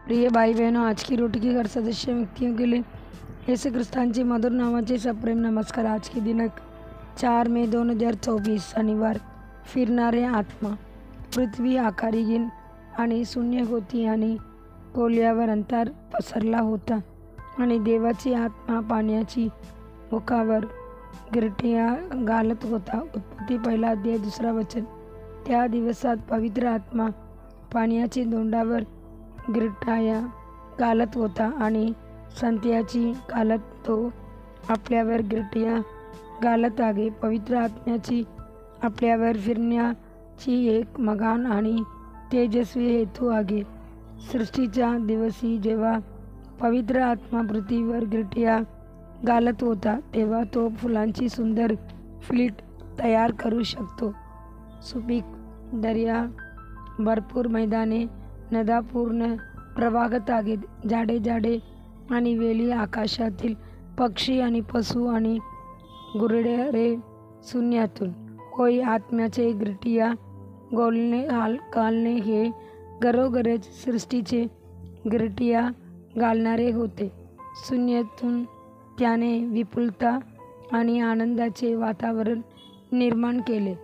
प्रिय भाई बहनों, आज की रोटी के घर सदस्य व्यक्तियों के लिए यीशु ख्रिस्तांचे मधुर नावाचे सप्रेम नमस्कार। आज की दिनांक 4 मे 2024 शनिवार। फिरणारे आत्मा। पृथ्वी आकारीहीन आणि शून्य होती आणि पोल्यावर अंतर पसरला होता आणि देवाची आत्मा पाण्याची मुखावर गिरट्या घालत होता। उत्पत्ती 1 अध्याय 2 वचन। त्या दिवसात पवित्र आत्मा पाण्याची दोंडावर गिरट्या घालत होता आणि संत्याची घालत तो आपल्यावर गिरट्या घालत आहे। पवित्र आत्म्याची आपल्यावर फिरण्याची एक महान आणि तेजस्वी हेतू आहे। सृष्टीच्या दिवशी जेव्हा पवित्र आत्मा पृथ्वीवर गिरट्या घालत होता तेव्हा तो फुलांची सुंदर फ्लीट तयार करू शकतो। सुपीक दर्या, भरपूर मैदाने, नद्या पूर्ण प्रवाहात आहेत। झाडे झाडे आणि वेली, आकाशातील पक्षी आणि पशु आणि गुरेढोरे शून्यातून। होय, आत्म्याचे गिरट्या घालणे हे घरोघरच सृष्टीचे गिरट्या घालणारे होते। शून्यातून त्याने विपुलता आणि आनंदाचे वातावरण निर्माण केले।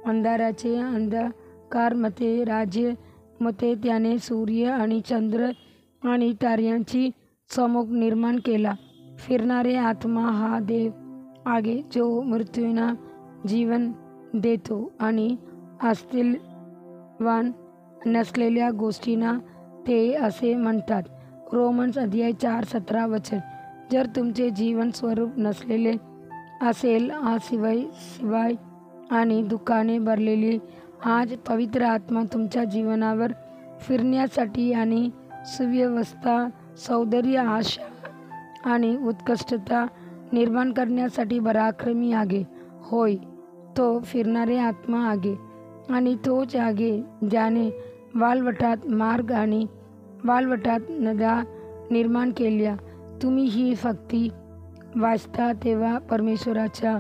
अंधाराचे अंधकारमध्ये राज्य मध्ये त्याने सूर्य आणि चंद्र आणि ताऱ्यांची चमक निर्माण केला। फिरणारे आत्मा हा देव आहे जो मृत्यूंना जीवन देतो आणि अस्तित्वात नसलेल्या गोष्टींना ते असे म्हणतात। रोमन्स अध्याय 4:17 वचन। जर तुमचे जीवन स्वरूप नसलेले असेल, शिवाय आणि दुःखाने भरलेली, आज पवित्र आत्मा तुमच्या जीवनावर फिरण्यासाठी आणि सुव्यवस्था, सौंदर्य, आशा आणि उत्कृष्टता निर्माण करण्यासाठी पराक्रमी आहे। होय, तो फिरणारे आत्मा आहे आणि तोच आहे ज्याने वाळवंटात मार्ग आणि वाळवंटात नद्या निर्माण केल्या। तुम्ही ही फक्ती वाचता तेव्हा परमेश्वराचा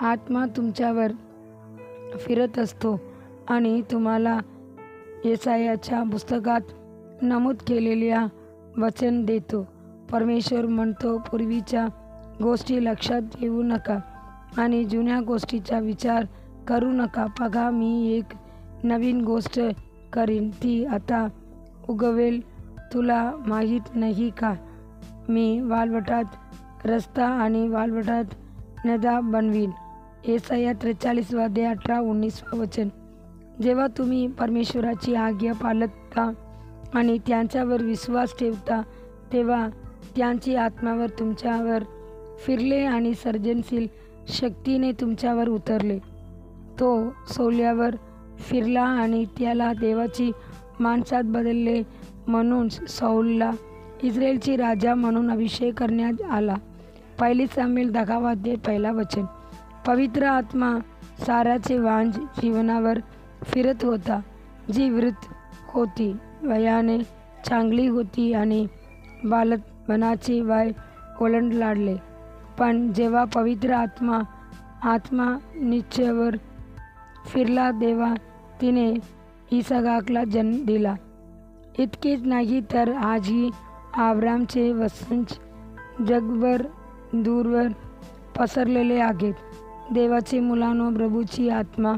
आत्मा तुमच्यावर फिरत असतो आणि तुम्हाला येसायाच्या पुस्तकात नमूद केलेल्या वचन देतो। परमेश्वर म्हणतो, पूर्वीच्या गोष्टी लक्षात घेऊ नका आणि जुन्या गोष्टीचा विचार करू नका। बघा, मी एक नवीन गोष्ट करीन, ती आता उगवेल, तुला माहीत नाही का? मी वाळवंटात रस्ता आणि वाळवंटात नद्या बनवीन। येसाया 43 अध्याय 18-19 वचन। जेव्हा तुम्ही परमेश्वराची आज्ञा पाळता आणि त्यांच्यावर विश्वास ठेवता तेव्हा त्यांची आत्म्यावर तुमच्यावर फिरले आणि सर्जनशील शक्तीने तुमच्यावर उतरले। तो सोल्यावर फिरला आणि त्याला देवाची माणसात बदलले म्हणून सौलला इस्रायलची राजा म्हणून अभिषेक करण्यात आला। 1 सामुएल 10 अध्याय 1 वचन। पवित्र आत्मा साराचे वांझ जीवनावर फिरत होता, जी वृद्ध होती, वयाने चांगली होती आणि बालपणाचे वय ओलांडले। पण जेव्हा पवित्र आत्मा निश्चयावर फिरला तेव्हा तिने इसहाकाला जन्म दिला। इतकेच नाही तर आजही अब्रामचे वंशज जगभर दूरवर पसरलेले आहेत। देवाचे मुलांनो, प्रभूची आत्मा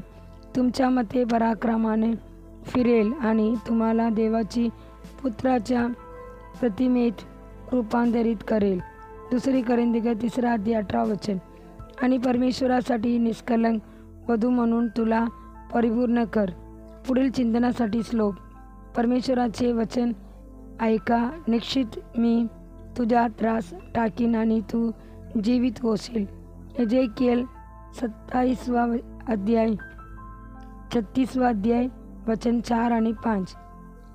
तुमच्यामध्ये पराक्रमाने फिरेल आणि तुम्हाला देवाची पुत्राच्या प्रतिमेत रूपांतरित करेल। 2 कोरिंथियर 3 अध्याय 18 वचन। आणि परमेश्वरासाठी निष्कलंक वधू म्हणून तुला परिपूर्ण कर। पुढील चिंतनासाठी श्लोक। परमेश्वराचे वचन ऐका, निश्चित मी तुझा त्रास टाकीन आणि तू जीवित होशील। एजेकिएल 27 अध्याय 36 अध्याय वचन 4 आणि 5।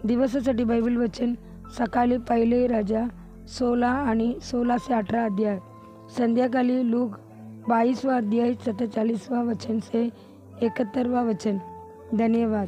दिवसासाठी बायबल वचन सकाळी 1 राजा 16 आणि 16 से 18 अध्याय। संध्याकाळी लूक 22 अध्याय 47 वचन से 71 वचन। धन्यवाद।